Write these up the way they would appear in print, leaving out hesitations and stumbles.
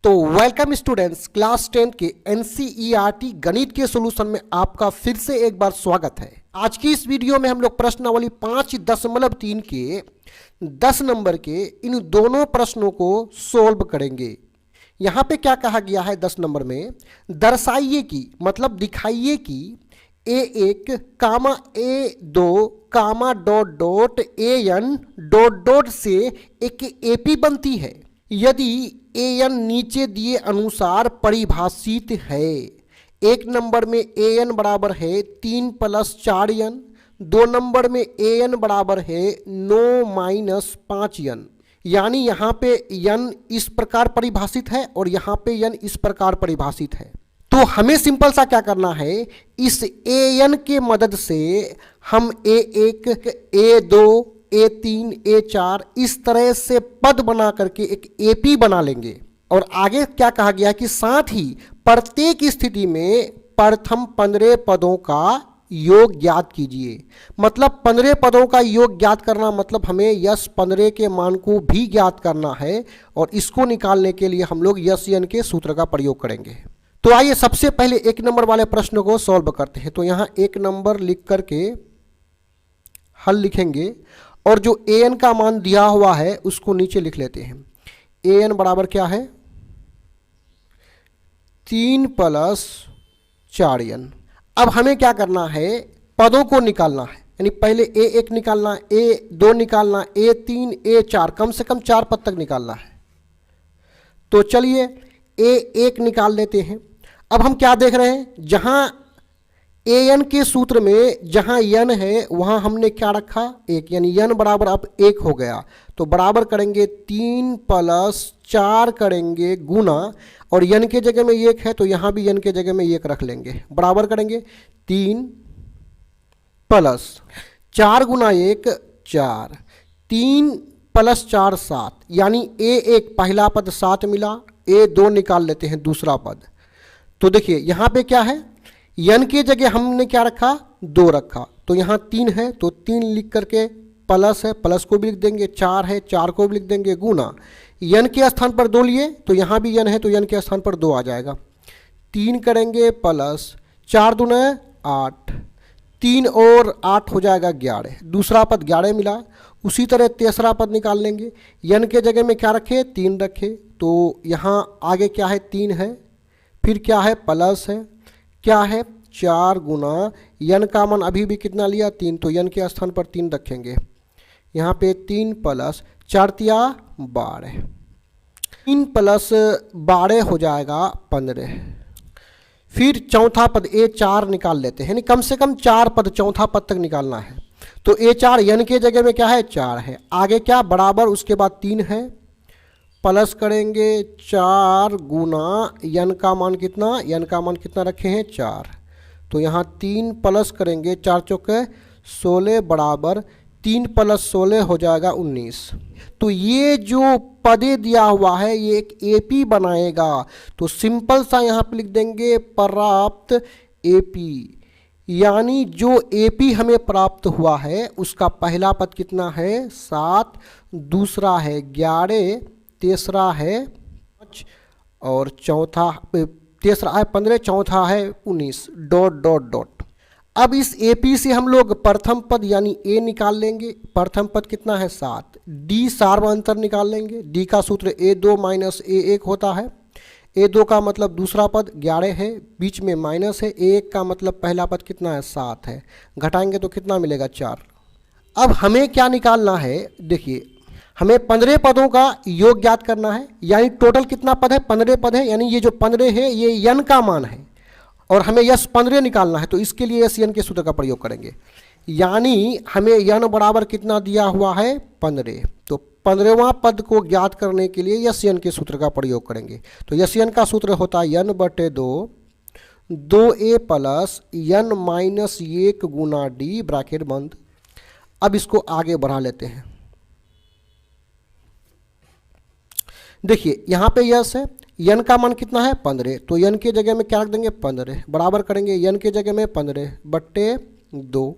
तो welcome students, class 10 के NCERT गणित के सॉल्यूशन में आपका फिर से एक बार स्वागत है। आज की इस वीडियो में हम लोग प्रश्नावली 5.3 के 10 नंबर के इन दोनों प्रश्नों को सोल्व करेंगे। यहाँ पे क्या कहा गया है 10 नंबर में, दर्शाइए कि मतलब दिखाइए कि A1 comma A2 comma dot dot AN dot dot से एक AP बनती है यदि AN नीचे दिए अनुसार परिभाषित है। एक नंबर में AN बराबर है 3 + 4n, 2 नंबर में AN बराबर है 9 - 5n। यानी यहाँ पे n इस प्रकार परिभाषित है और यहाँ पे n इस प्रकार परिभाषित है। तो हमें सिंपल सा क्या करना है, इस AN के मदद से हम A1 A2 A3 A4 इस तरह से पद बना करके एक AP बना लेंगे। और आगे क्या कहा गया कि साथ ही प्रत्येक स्थिति में प्रथम 15 पदों का योग ज्ञात कीजिए। मतलब 15 पदों का योग ज्ञात करना मतलब हमें यस 15 के मान को भी ज्ञात करना है और इसको निकालने के लिए हम लोग यस n के सूत्र का प्रयोग करेंगे। तो आइए सबसे पहले एक नंबर वाले प्रश्न को सॉल्व करते हैं। तो यहाँ एक नंबर लिख करके हल लिखेंगे और जो AN का मान दिया हुआ है उसको नीचे लिख लेते हैं। AN बराबर क्या है 3 + 4n। अब हमें क्या करना है, पदों को निकालना है। यानी पहले A1 निकालना, A2 निकालना, A3 A4 कम से कम 4 पद तक निकालना है। तो चलिए A1 निकाल लेते हैं। अब हम क्या देख रहे हैं, जहां AN के सूत्र में जहां n है वहां हमने क्या रखा 1, यानी n बराबर अब 1 हो गया। तो बराबर करेंगे 3 + 4 करेंगे गुना, और n के जगह में 1 है तो यहाँ भी n के जगह में 1 रख लेंगे। बराबर करेंगे 3 + 4 गुना 1 4, 3 + 4 7, यानी A1 पहला पद 7 मिला, A2 निकाल लेते हैं दूसरा पद। तो देखिए यहाँ पे क्या है, n के जगह हमने क्या रखा 2 रखा, तो यहाँ 3 है तो 3 लिख करके प्लस है, प्लस को भी लिख देंगे, 4 है 4 को भी लिख देंगे गुना, n के स्थान पर 2 लिए तो यहाँ भी n है तो n के स्थान पर 2 आ जाएगा। 3 करेंगे प्लस 4 दूना 8, 3 और 8 हो जाएगा 11, दूसरा पद 11 मिला। उसी तरह तीसरा पद निकाल लेंगे, n के जगह में क्या रखे 3 रखे, तो यहाँ आगे क्या है 3 है, फिर क्या है प्लस है, क्या है 4 गुना n का मान अभी भी कितना लिया 3, तो n के स्थान पर 3 रखेंगे। यहाँ पे 3 + 4 = 12, 3 + 12 हो जाएगा 15। फिर चौथा पद A4 निकाल लेते हैं, यानी कम से कम 4 पद चौथा पद तक निकालना है। तो A4 n के जगह में क्या है 4 है, आगे क्या बराबर, उसके बाद 3 है, प्लस करेंगे 4 गुना n का मान कितना, n का मान कितना रखे हैं 4, तो यहाँ 3 प्लस करेंगे 4 चौके 16 बराबर 3 + 16 हो जाएगा 19। तो ये जो पदे दिया हुआ है ये एक AP बनाएगा। तो सिंपल सा यहाँ पे लिख देंगे प्राप्त AP, यानी जो AP हमें प्राप्त हुआ है उसका पहला पद कितना है 7, दूसरा है 11, तीसरा है 5 और चौथा तीसरा है 15, चौथा है 19 डॉट डॉट डॉट। अब इस AP से हम लोग प्रथम पद यानी A निकाल लेंगे। प्रथम पद कितना है 7, D सार्वंतर निकाल लेंगे। D का सूत्र A2 - A1 होता है। A2 का मतलब दूसरा पद 11 है, बीच में माइनस है, A1 का मतलब पहला पद कितना है 7 है, घटाएंगे तो कितना मिलेगा 4। अब हमें क्या निकालना है, देखिए हमें 15 पदों का योग ज्ञात करना है, यानी टोटल कितना पद है 15 पद है, यानी ये जो 15 है ये n का मान है और हमें यस 15 निकालना है। तो इसके लिए यस n के सूत्र का प्रयोग करेंगे, यानी हमें n बराबर कितना दिया हुआ है 15, तो 15वां पद को ज्ञात करने के लिए यस n के सूत्र का प्रयोग करेंगे। तो यस n का सूत्र होता है n/2 2a + n - 1 गुना d ब्रैकेट बंद। अब इसको आगे बढ़ा लेते हैं। देखिए यहाँ पे यस है, n का मान कितना है 15, तो n के जगह में क्या रख देंगे 15, बराबर करेंगे n के जगह में 15/2,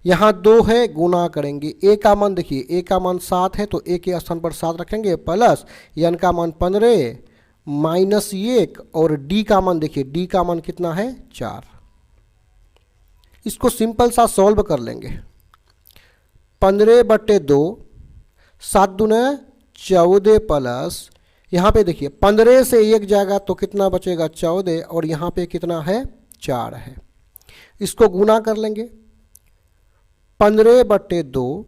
यहाँ 2 है गुना करेंगे A का मान, देखिए A का मान 7 है तो A के स्थान पर 7 रखेंगे, प्लस n का मान 15 -1 और d का मान देखिए, d का मान कितना है 4। इसको सिंपल सा सॉल्व कर लेंगे। 15/2, 7 दूने 14 प्लस, यहाँ पे देखिए 15 से 1 जाएगा तो कितना बचेगा 14, और यहाँ पे कितना है 4 है। इसको गुना कर लेंगे। 15/2,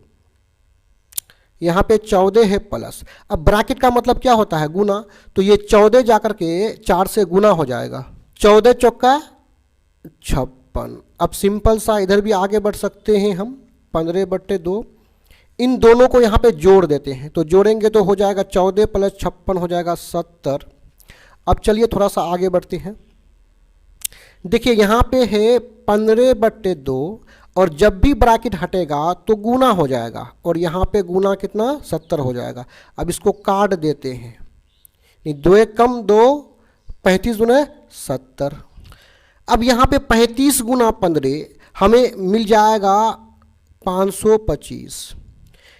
यहाँ पे 14 है प्लस, अब ब्रैकेट का मतलब क्या होता है गुना, तो ये 14 जाकर के 4 से गुना हो जाएगा। 14 चौका 56। अब सिंपल सा इधर भी आगे बढ़ सकते हैं हम। 15/2, इन दोनों को यहाँ पे जोड़ देते हैं, तो जोड़ेंगे तो हो जाएगा 14 प्लस 56 हो जाएगा 70। अब चलिए थोड़ा सा आगे बढ़ते हैं। देखिए यहाँ पे है 15/2, और जब भी ब्रैकेट हटेगा तो गुना हो जाएगा, और यहाँ पे गुना कितना 70 हो जाएगा। अब इसको काट देते हैं, नहीं 2 1 कम 2, 35 दूने 70। अब यहाँ पे 35 गुना 15 हमें मिल जाएगा 525,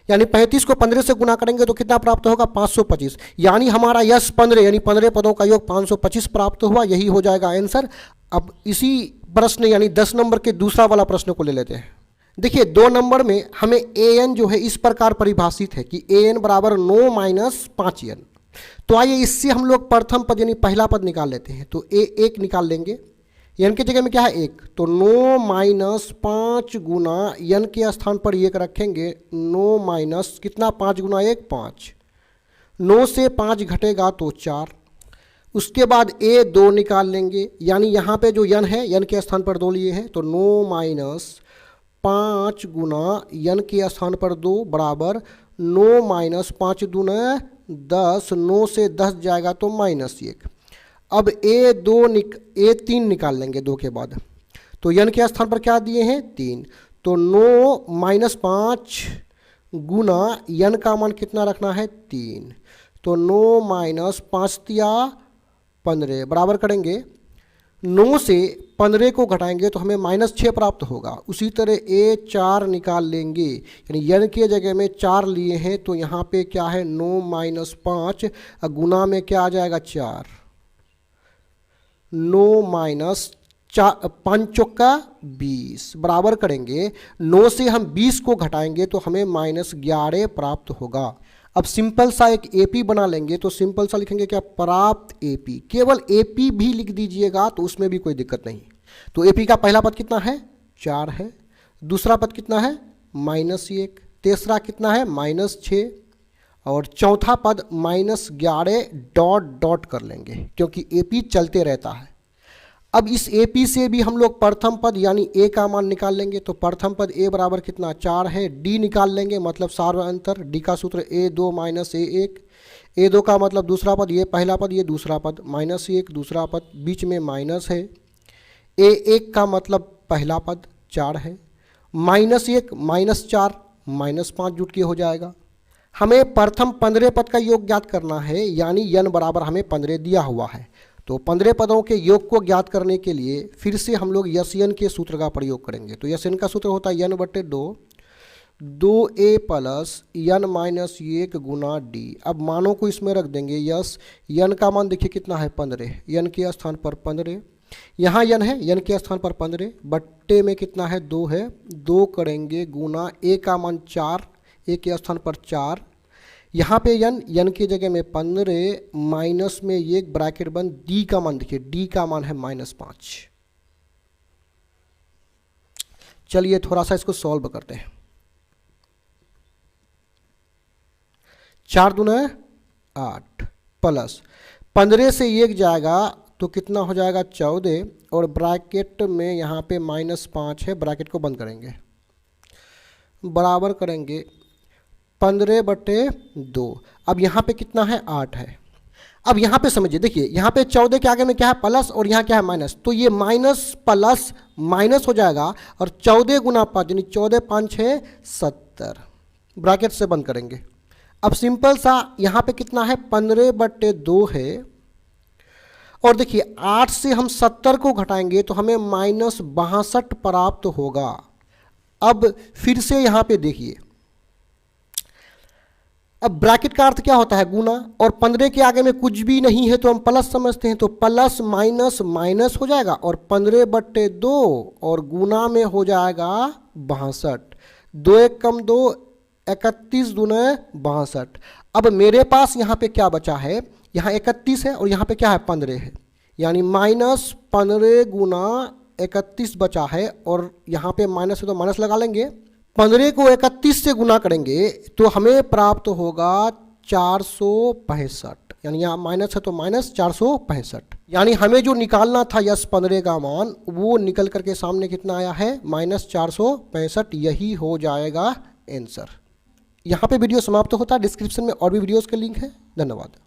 यानी 35 को 15 से गुना करेंगे तो कितना प्राप्त होगा 525, यानी हमारा यस 15 यानी 15 पदों का योग 525 प्राप्त हुआ। यही हो जाएगा आंसर। अब इसी प्रश्न यानी 10 नंबर के दूसरा वाला प्रश्न को ले लेते हैं। देखिए 2 नंबर में हमें an जो है इस प्रकार परिभाषित है कि an बराबर 9 माइनस 5n। तो आइए इससे हम लोग प्रथम पद यानी पहला पद निकाल लेते हैं। तो a1 निकाल लेंगे, n की जगह में क्या है 1, तो 9 माइनस 5 गुना n के स्थान पर 1 रखेंगे। 9 माइनस कितना 5 गुना 1 5, 9 से 5 घटेगा तो 4। उसके बाद a2 निकाल लेंगे, यानी यहाँ पे जो n है n के स्थान पर 2 लिए हैं, तो 9 माइनस 5 गुना n के स्थान पर 2 बराबर 9 माइनस 5 दूना 10, 9 से 10 जाएगा तो -1। अब a3 निकाल लेंगे 2 के बाद, तो n के स्थान पर क्या दिए हैं 3, तो 9 माइनस 5 गुना n का मान कितना रखना है 3, तो 9 माइनस 5 तिया 15 बराबर करेंगे 9 से 15 को घटाएंगे तो हमें -6 प्राप्त होगा। उसी तरह a4 निकाल लेंगे, यानी n के जगह में 4 लिए हैं, तो यहाँ पे क्या है 9 माइनस 5 गुना में क्या आ जाएगा 4, 9 माइनस 5 चौका 20 बराबर करेंगे 9 से हम 20 को घटाएंगे तो हमें -11 प्राप्त होगा। अब सिंपल सा एक AP बना लेंगे, तो सिंपल सा लिखेंगे क्या प्राप्त AP, केवल AP भी लिख दीजिएगा तो उसमें भी कोई दिक्कत नहीं। तो AP का पहला पद कितना है 4 है, दूसरा पद कितना है -1, तीसरा कितना है -6, और चौथा पद -11 डॉट डॉट कर लेंगे क्योंकि AP चलते रहता है। अब इस AP से भी हम लोग प्रथम पद यानी A का मान निकाल लेंगे, तो प्रथम पद A बराबर कितना 4 है, D निकाल लेंगे मतलब सार्व अंतर, D का सूत्र A2 माइनस A1, A2 का मतलब दूसरा पद, ये पहला पद ये दूसरा पद, -1 दूसरा पद, बीच में माइनस है, A1 का मतलब पहला पद 4 है, -1 -4 -5 जुट के हो जाएगा। हमें प्रथम 15 पद का योग ज्ञात करना है, यानी n बराबर हमें 15 दिया हुआ है। तो 15 पदों के योग को ज्ञात करने के लिए फिर से हम लोग यस-n के सूत्र का प्रयोग करेंगे। तो यस-n का सूत्र होता है n/2, 2a plus n minus 1 गुना d। अब मानों को इसमें रख देंगे, यस n का मान देखिए कितना है 15, n के स्थान पर 15, यहाँ n है n के स्थान पर 15, बट्टे में कितना है 2 है, 2 करेंगे गुना a का मान 4, a के स्थान पर 4, यहाँ पे n की जगह में 15 माइनस में 1 ब्रैकेट बंद, d का मान देखिए d का मान है -5। चलिए थोड़ा सा इसको सॉल्व करते हैं। 4 दूना 8 प्लस 15 से 1 जाएगा तो कितना हो जाएगा 14, और ब्रैकेट में यहाँ पे -5 है, ब्रैकेट को बंद करेंगे, बराबर करेंगे 15/2। अब यहाँ पे कितना है 8 है। अब यहाँ पे समझिए, देखिए यहाँ पे 14 के आगे में क्या है प्लस और यहाँ क्या है माइनस, तो ये माइनस प्लस माइनस हो जाएगा, और 14 गुना 5 यानी 14 5 6 70, ब्रैकेट से बंद करेंगे। अब सिंपल सा यहाँ पे कितना है 15/2 है, और देखिए 8 से हम 70 को घटाएंगे तो हमें -62 प्राप्त होगा। अब फिर से यहाँ पे देखिए अब ब्रैकेट का अर्थ क्या होता है? गुना। और 15 के आगे में कुछ भी नहीं है तो हम प्लस समझते हैं, तो प्लस माइनस माइनस हो जाएगा और 15/2 और गुना में हो जाएगा 62। 2 एक कम 2, 31 दूना 62। अब मेरे पास यहाँ पे क्या बचा है? यहाँ 31 है और यहाँ पे क्या है? 15 है, यानी -15 गुना 31 बचा है और यहाँ पे माइनस है तो माइनस लगा लेंगे। 15 को 31 से गुना करेंगे तो हमें प्राप्त होगा 465, यानी यहाँ माइनस है तो माइनस 465, यानी हमें जो निकालना था यस 15 का मान वो निकल करके सामने कितना आया है? -465। यही हो जाएगा आंसर। यहाँ पे वीडियो समाप्त होता है। डिस्क्रिप्शन में और भी वीडियोस के लिंक है। धन्यवाद।